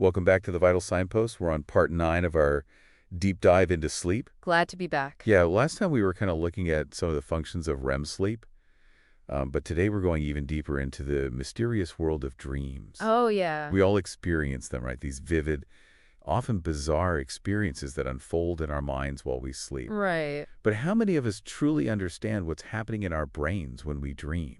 Welcome back to the Vital Signpost. We're on part 9 of our deep dive into sleep. Glad to be back. Yeah, last time we were kind of looking at some of the functions of REM sleep, but today we're going even deeper into the mysterious world of dreams. Oh, yeah. We all experience them, right? These vivid, often bizarre experiences that unfold in our minds while we sleep. Right. But how many of us truly understand what's happening in our brains when we dream?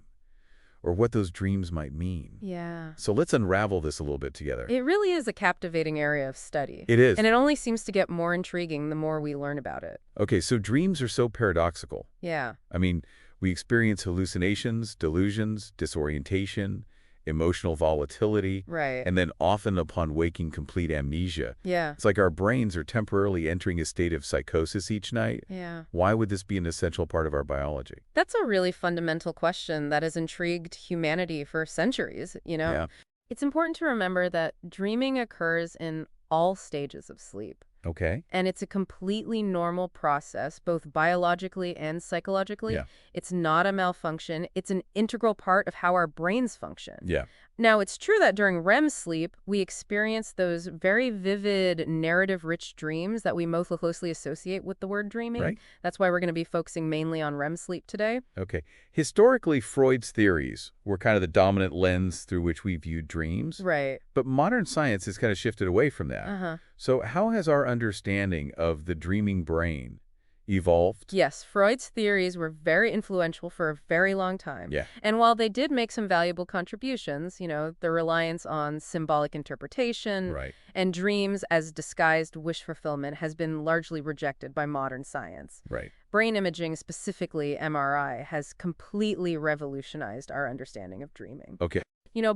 Or what those dreams might mean? Yeah. So let's unravel this a little bit together. It really is a captivating area of study. It is. And it only seems to get more intriguing the more we learn about it. Okay, so dreams are so paradoxical. Yeah. I mean, we experience hallucinations, delusions, disorientation, emotional volatility, Right. and then often upon waking, complete amnesia. Yeah. It's like our brains are temporarily entering a state of psychosis each night. Yeah. Why would this be an essential part of our biology? That's a really fundamental question that has intrigued humanity for centuries, Yeah. It's important to remember that dreaming occurs in all stages of sleep. Okay. And it's a completely normal process, both biologically and psychologically. Yeah. It's not a malfunction. It's an integral part of how our brains function. Yeah. Now, it's true that during REM sleep, we experience those very vivid, narrative-rich dreams that we most closely associate with the word dreaming. Right. That's why we're going to be focusing mainly on REM sleep today. Okay. Historically, Freud's theories were kind of the dominant lens through which we viewed dreams. Right. But modern science has kind of shifted away from that. Uh-huh. So how has our understanding of the dreaming brain evolved? Yes, Freud's theories were very influential for a very long time. Yeah. And while they did make some valuable contributions, the reliance on symbolic interpretation Right. and dreams as disguised wish fulfillment has been largely rejected by modern science. Right. Brain imaging, specifically MRI, has completely revolutionized our understanding of dreaming. Okay.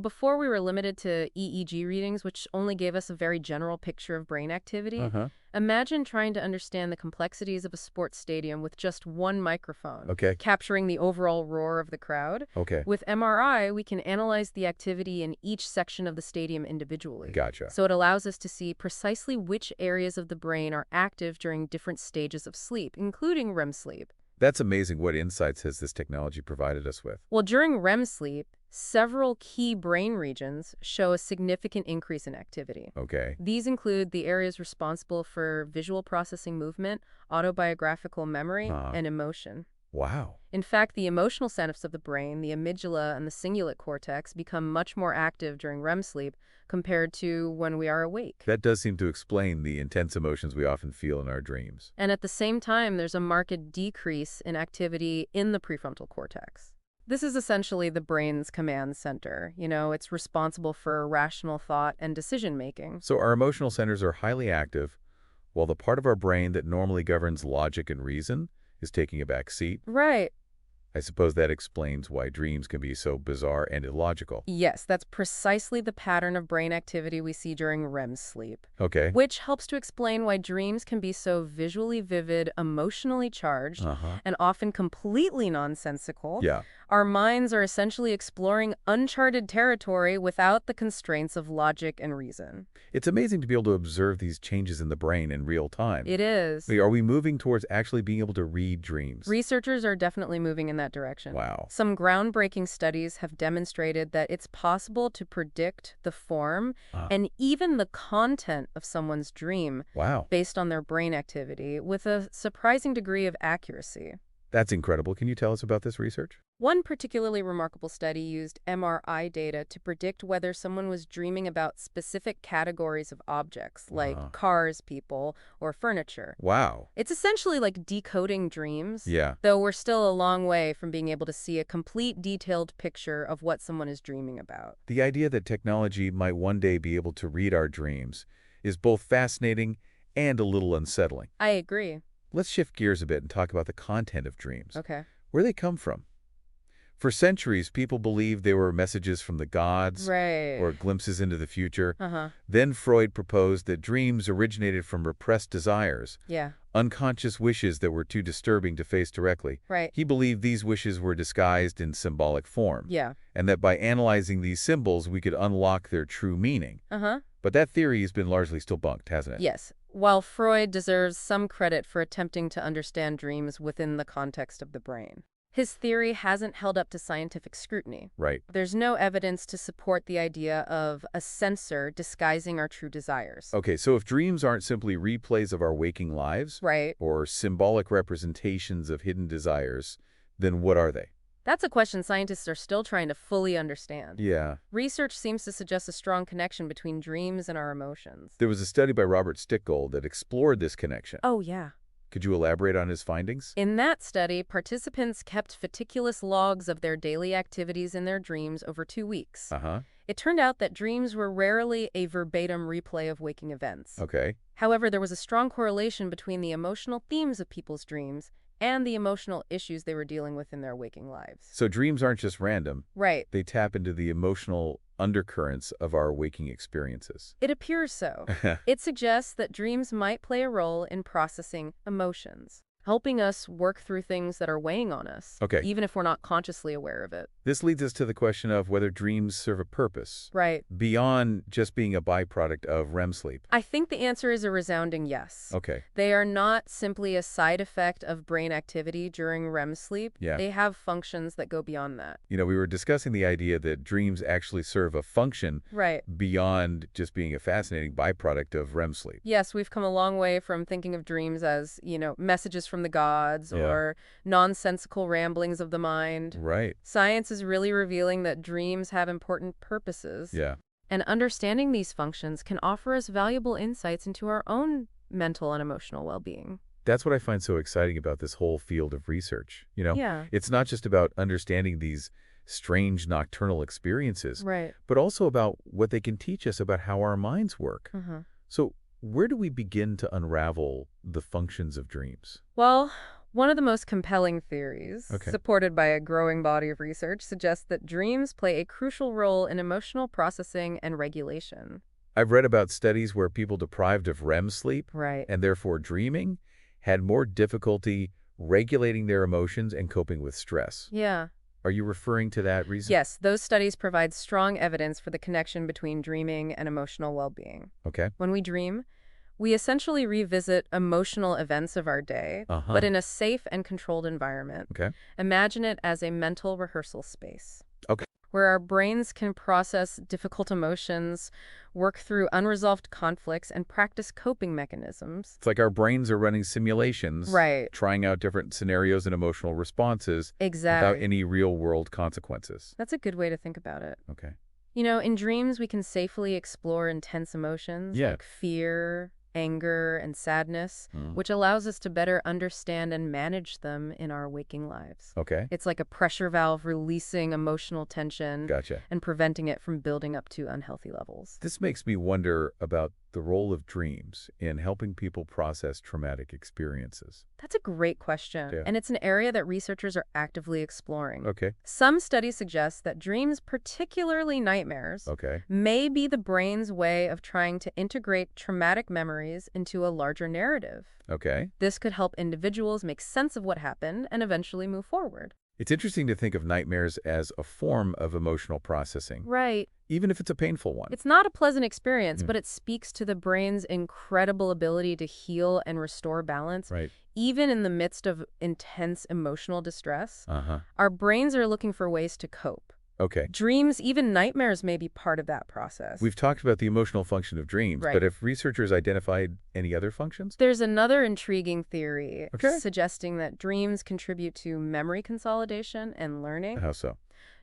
Before we were limited to EEG readings, which only gave us a very general picture of brain activity. Uh-huh. Imagine trying to understand the complexities of a sports stadium with just one microphone, Okay. capturing the overall roar of the crowd. Okay. With MRI, we can analyze the activity in each section of the stadium individually. Gotcha. So it allows us to see precisely which areas of the brain are active during different stages of sleep, including REM sleep. That's amazing. What insights has this technology provided us with? Well, during REM sleep, several key brain regions show a significant increase in activity. Okay. These include the areas responsible for visual processing movement, autobiographical memory, and emotion. Wow. In fact, the emotional centers of the brain, the amygdala and the cingulate cortex, become much more active during REM sleep compared to when we are awake. That does seem to explain the intense emotions we often feel in our dreams. And at the same time, there's a marked decrease in activity in the prefrontal cortex. This is essentially the brain's command center. It's responsible for rational thought and decision-making. So our emotional centers are highly active, while the part of our brain that normally governs logic and reason is taking a back seat. Right. I suppose that explains why dreams can be so bizarre and illogical. Yes, that's precisely the pattern of brain activity we see during REM sleep. Okay. Which helps to explain why dreams can be so visually vivid, emotionally charged, and often completely nonsensical. Yeah. Our minds are essentially exploring uncharted territory without the constraints of logic and reason. It's amazing to be able to observe these changes in the brain in real time. It is. Are we moving towards actually being able to read dreams? Researchers are definitely moving in that direction. Wow. Some groundbreaking studies have demonstrated that it's possible to predict the form and even the content of someone's dream Wow. based on their brain activity with a surprising degree of accuracy. That's incredible. Can you tell us about this research? One particularly remarkable study used MRI data to predict whether someone was dreaming about specific categories of objects, like cars, people, or furniture. Wow. It's essentially like decoding dreams, Yeah. though we're still a long way from being able to see a complete detailed picture of what someone is dreaming about. The idea that technology might one day be able to read our dreams is both fascinating and a little unsettling. I agree. Let's shift gears a bit and talk about the content of dreams. Okay. Where they come from. For centuries, people believed they were messages from the gods Right. or glimpses into the future. Uh-huh. Then Freud proposed that dreams originated from repressed desires, Yeah. unconscious wishes that were too disturbing to face directly. Right. He believed these wishes were disguised in symbolic form, Yeah. and that by analyzing these symbols, we could unlock their true meaning. Uh-huh. But that theory has been largely still bunked, hasn't it? Yes. While Freud deserves some credit for attempting to understand dreams within the context of the brain. His theory hasn't held up to scientific scrutiny. Right. There's no evidence to support the idea of a sensor disguising our true desires. Okay, so if dreams aren't simply replays of our waking lives, Right. or symbolic representations of hidden desires, then what are they? That's a question scientists are still trying to fully understand. Yeah. Research seems to suggest a strong connection between dreams and our emotions. There was a study by Robert Stickgold that explored this connection. Oh, yeah. Could you elaborate on his findings? In that study, participants kept meticulous logs of their daily activities in their dreams over 2 weeks. Uh-huh. It turned out that dreams were rarely a verbatim replay of waking events. Okay. However, there was a strong correlation between the emotional themes of people's dreams and the emotional issues they were dealing with in their waking lives. So dreams aren't just random. Right. They tap into the emotional undercurrents of our waking experiences. It appears so. It suggests that dreams might play a role in processing emotions, helping us work through things that are weighing on us, Okay. even if we're not consciously aware of it. This leads us to the question of whether dreams serve a purpose, Right. beyond just being a byproduct of REM sleep. I think the answer is a resounding yes. Okay. They are not simply a side effect of brain activity during REM sleep. Yeah. They have functions that go beyond that. You know, we were discussing the idea that dreams actually serve a function Right. beyond just being a fascinating byproduct of REM sleep. Yes, we've come a long way from thinking of dreams as, messages from the gods Yeah. or nonsensical ramblings of the mind. Right. Science is really revealing that dreams have important purposes. Yeah. And understanding these functions can offer us valuable insights into our own mental and emotional well-being. That's what I find so exciting about this whole field of research. Yeah. It's not just about understanding these strange nocturnal experiences, Right. but also about what they can teach us about how our minds work. Uh-huh. So where do we begin to unravel the functions of dreams? Well, one of the most compelling theories, Okay. supported by a growing body of research, suggests that dreams play a crucial role in emotional processing and regulation. I've read about studies where people deprived of REM sleep, Right. and therefore dreaming, had more difficulty regulating their emotions and coping with stress. Yeah. Are you referring to that reason? Yes, those studies provide strong evidence for the connection between dreaming and emotional well-being. Okay. When we dream, we essentially revisit emotional events of our day, Uh-huh. but in a safe and controlled environment. Okay. Imagine it as a mental rehearsal space. Okay. Where our brains can process difficult emotions, work through unresolved conflicts, and practice coping mechanisms. It's like our brains are running simulations, Right. trying out different scenarios and emotional responses without Exactly. any real-world consequences. That's a good way to think about it. Okay. In dreams, we can safely explore intense emotions Yeah. like fear, anger, and sadness, Mm. which allows us to better understand and manage them in our waking lives. Okay. It's like a pressure valve releasing emotional tension Gotcha. and preventing it from building up to unhealthy levels. This makes me wonder about the role of dreams in helping people process traumatic experiences. That's a great question, Yeah. and it's an area that researchers are actively exploring. Okay. Some studies suggest that dreams, particularly nightmares, Okay. may be the brain's way of trying to integrate traumatic memories into a larger narrative. Okay. This could help individuals make sense of what happened and eventually move forward. It's interesting to think of nightmares as a form of emotional processing, Right. even if it's a painful one. It's not a pleasant experience, Mm. but it speaks to the brain's incredible ability to heal and restore balance, Right. even in the midst of intense emotional distress. Uh-huh. Our brains are looking for ways to cope. Okay. Dreams, even nightmares, may be part of that process. We've talked about the emotional function of dreams, Right. but have researchers identified any other functions? There's another intriguing theory Okay. suggesting that dreams contribute to memory consolidation and learning. How so?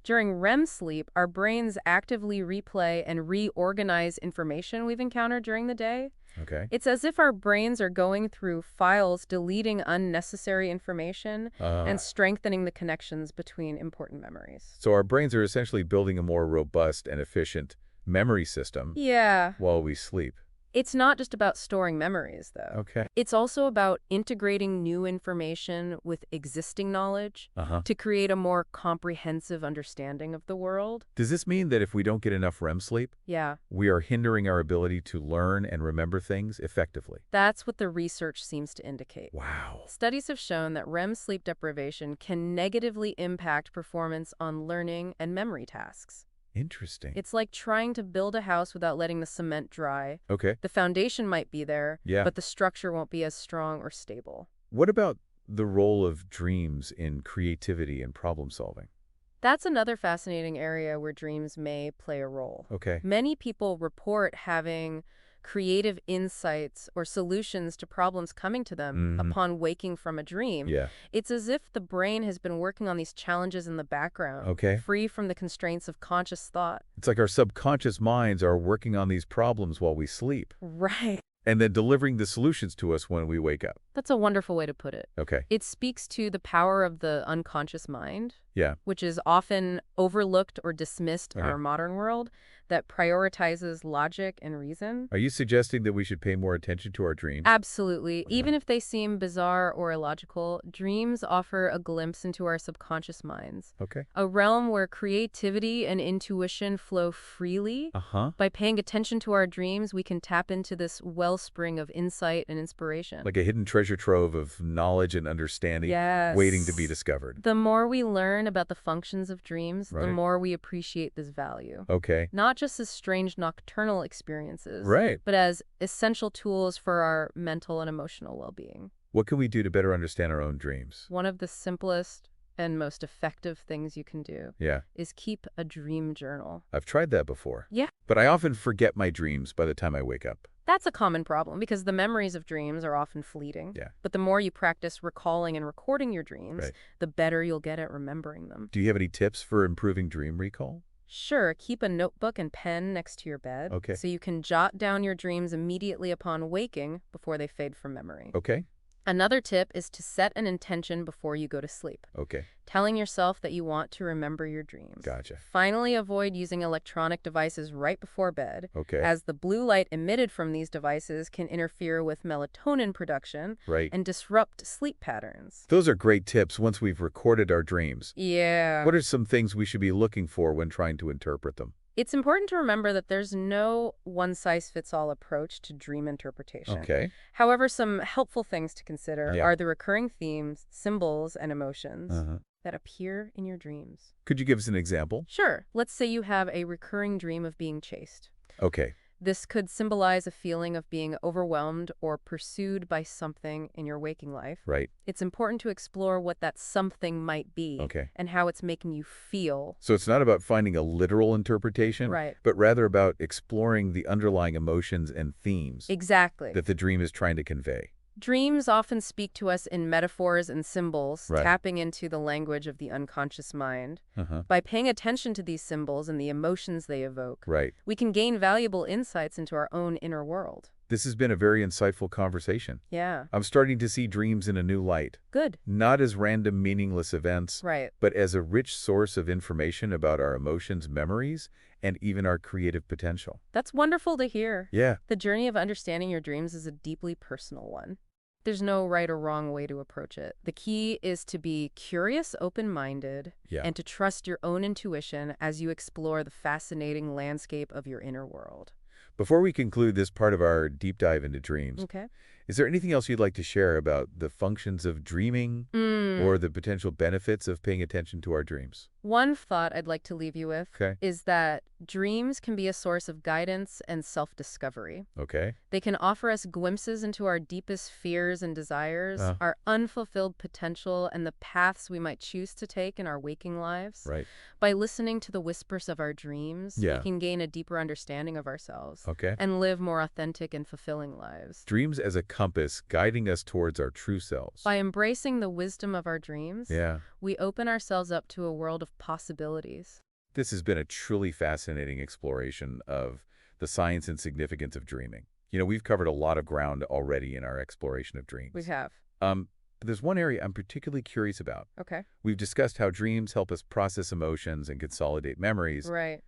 During REM sleep, our brains actively replay and reorganize information we've encountered during the day. Okay. It's as if our brains are going through files, deleting unnecessary information and strengthening the connections between important memories. So our brains are essentially building a more robust and efficient memory system Yeah. while we sleep. It's not just about storing memories, though. Okay. It's also about integrating new information with existing knowledge Uh-huh. to create a more comprehensive understanding of the world. Does this mean that if we don't get enough REM sleep, Yeah, we are hindering our ability to learn and remember things effectively? that's what the research seems to indicate. Wow. Studies have shown that REM sleep deprivation can negatively impact performance on learning and memory tasks. Interesting. It's like trying to build a house without letting the cement dry. Okay. The foundation might be there, Yeah. but the structure won't be as strong or stable. What about the role of dreams in creativity and problem solving? That's another fascinating area where dreams may play a role. Okay. Many people report having creative insights or solutions to problems coming to them Hmm. upon waking from a dream. Yeah. It's as if the brain has been working on these challenges in the background, Okay. free from the constraints of conscious thought. It's like our subconscious minds are working on these problems while we sleep Right. and then delivering the solutions to us when we wake up. That's a wonderful way to put it. Okay. It speaks to the power of the unconscious mind, Yeah. which is often overlooked or dismissed in Uh-huh. our modern world, that prioritizes logic and reason. Are you suggesting that we should pay more attention to our dreams? Absolutely. Uh-huh. Even if they seem bizarre or illogical, dreams offer a glimpse into our subconscious minds, Okay. a realm where creativity and intuition flow freely. Uh-huh. By paying attention to our dreams, we can tap into this wellspring of insight and inspiration. Like a hidden treasure trove of knowledge and understanding Yes. waiting to be discovered. The more we learn about the functions of dreams, the Right. more we appreciate this value. Okay. Not just as strange nocturnal experiences, Right. but as essential tools for our mental and emotional well-being. What can we do to better understand our own dreams? One of the simplest and most effective things you can do Yeah. is keep a dream journal. I've tried that before. Yeah. But I often forget my dreams by the time I wake up. That's a common problem because the memories of dreams are often fleeting. Yeah. But the more you practice recalling and recording your dreams, Right. the better you'll get at remembering them. Do you have any tips for improving dream recall? Sure, keep a notebook and pen next to your bed Okay. so you can jot down your dreams immediately upon waking before they fade from memory. Okay. Another tip is to set an intention before you go to sleep, Okay. telling yourself that you want to remember your dreams. Gotcha. Finally, avoid using electronic devices right before bed, Okay. as the blue light emitted from these devices can interfere with melatonin production Right. and disrupt sleep patterns. Those are great tips once we've recorded our dreams. Yeah. What are some things we should be looking for when trying to interpret them? It's important to remember that there's no one-size-fits-all approach to dream interpretation. Okay. However, some helpful things to consider Yeah. are the recurring themes, symbols, and emotions Uh-huh. that appear in your dreams. Could you give us an example? Sure, let's say you have a recurring dream of being chased. Okay. This could symbolize a feeling of being overwhelmed or pursued by something in your waking life. Right. It's important to explore what that something might be Okay. and how it's making you feel. So it's not about finding a literal interpretation, Right. but rather about exploring the underlying emotions and themes Exactly. that the dream is trying to convey. Dreams often speak to us in metaphors and symbols, Right. tapping into the language of the unconscious mind. Uh-huh. By paying attention to these symbols and the emotions they evoke, Right. we can gain valuable insights into our own inner world. This has been a very insightful conversation. Yeah, I'm starting to see dreams in a new light, good. not as random meaningless events, Right. but as a rich source of information about our emotions, memories, and even our creative potential. That's wonderful to hear. Yeah. The journey of understanding your dreams is a deeply personal one. There's no right or wrong way to approach it. The key is to be curious, open-minded, Yeah. and to trust your own intuition as you explore the fascinating landscape of your inner world. Before we conclude this part of our deep dive into dreams, Okay. is there anything else you'd like to share about the functions of dreaming or the potential benefits of paying attention to our dreams? One thought I'd like to leave you with Okay. is that dreams can be a source of guidance and self-discovery. Okay. They can offer us glimpses into our deepest fears and desires, our unfulfilled potential, and the paths we might choose to take in our waking lives. Right. By listening to the whispers of our dreams, Yeah. we can gain a deeper understanding of ourselves Okay. and live more authentic and fulfilling lives. Dreams as a compass guiding us towards our true selves. By embracing the wisdom of our dreams, Yeah. we open ourselves up to a world of possibilities. This has been a truly fascinating exploration of the science and significance of dreaming. We've covered a lot of ground already in our exploration of dreams. We have. But there's one area I'm particularly curious about. Okay. We've discussed how dreams help us process emotions and consolidate memories. Right.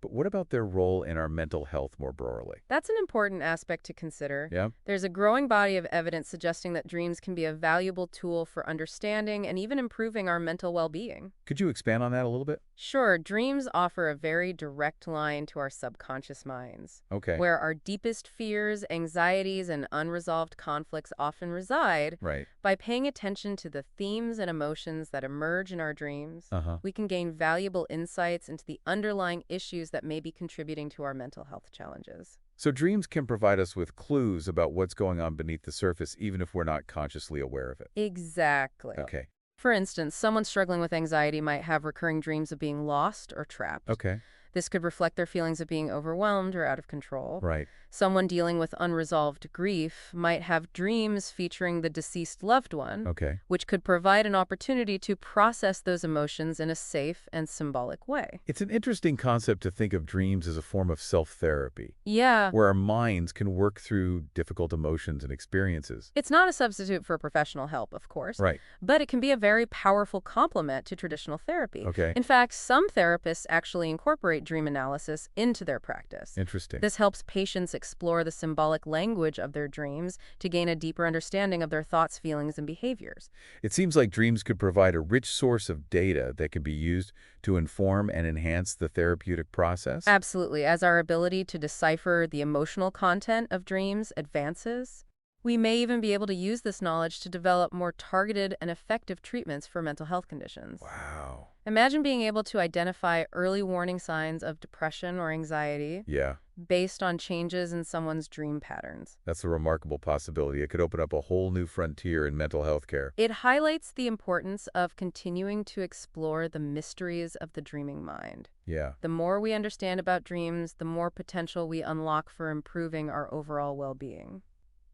But what about their role in our mental health more broadly? That's an important aspect to consider. Yeah? There's a growing body of evidence suggesting that dreams can be a valuable tool for understanding and even improving our mental well-being. Could you expand on that a little bit? Sure, dreams offer a very direct line to our subconscious minds, Okay. where our deepest fears, anxieties, and unresolved conflicts often reside. Right. By paying attention to the themes and emotions that emerge in our dreams, Uh-huh. we can gain valuable insights into the underlying issues that may be contributing to our mental health challenges. So dreams can provide us with clues about what's going on beneath the surface, even if we're not consciously aware of it. Exactly. Okay. For instance, someone struggling with anxiety might have recurring dreams of being lost or trapped. Okay. This could reflect their feelings of being overwhelmed or out of control. Right. Someone dealing with unresolved grief might have dreams featuring the deceased loved one, Okay. which could provide an opportunity to process those emotions in a safe and symbolic way. It's an interesting concept to think of dreams as a form of self-therapy, Yeah, where our minds can work through difficult emotions and experiences. it's not a substitute for professional help, of course, Right. but it can be a very powerful complement to traditional therapy. Okay. In fact, some therapists actually incorporate dream analysis into their practice. Interesting. This helps patients explore the symbolic language of their dreams to gain a deeper understanding of their thoughts, feelings, and behaviors. It seems like dreams could provide a rich source of data that can be used to inform and enhance the therapeutic process. Absolutely. As our ability to decipher the emotional content of dreams advances, we may even be able to use this knowledge to develop more targeted and effective treatments for mental health conditions. Wow. Imagine being able to identify early warning signs of depression or anxiety Yeah, based on changes in someone's dream patterns. that's a remarkable possibility. It could open up a whole new frontier in mental health care. It highlights the importance of continuing to explore the mysteries of the dreaming mind. Yeah. The more we understand about dreams, the more potential we unlock for improving our overall well-being.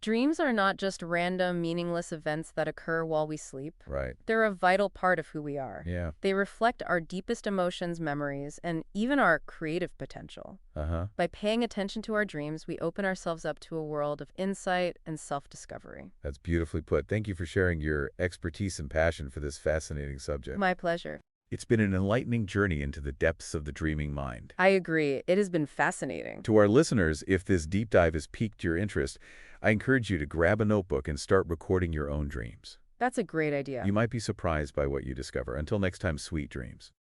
Dreams are not just random, meaningless events that occur while we sleep. Right. They're a vital part of who we are. Yeah. They reflect our deepest emotions, memories, and even our creative potential. Uh-huh. By paying attention to our dreams, we open ourselves up to a world of insight and self-discovery. That's beautifully put. Thank you for sharing your expertise and passion for this fascinating subject. My pleasure. It's been an enlightening journey into the depths of the dreaming mind. I agree. It has been fascinating. To our listeners, if this deep dive has piqued your interest, I encourage you to grab a notebook and start recording your own dreams. That's a great idea. You might be surprised by what you discover. Until next time, sweet dreams.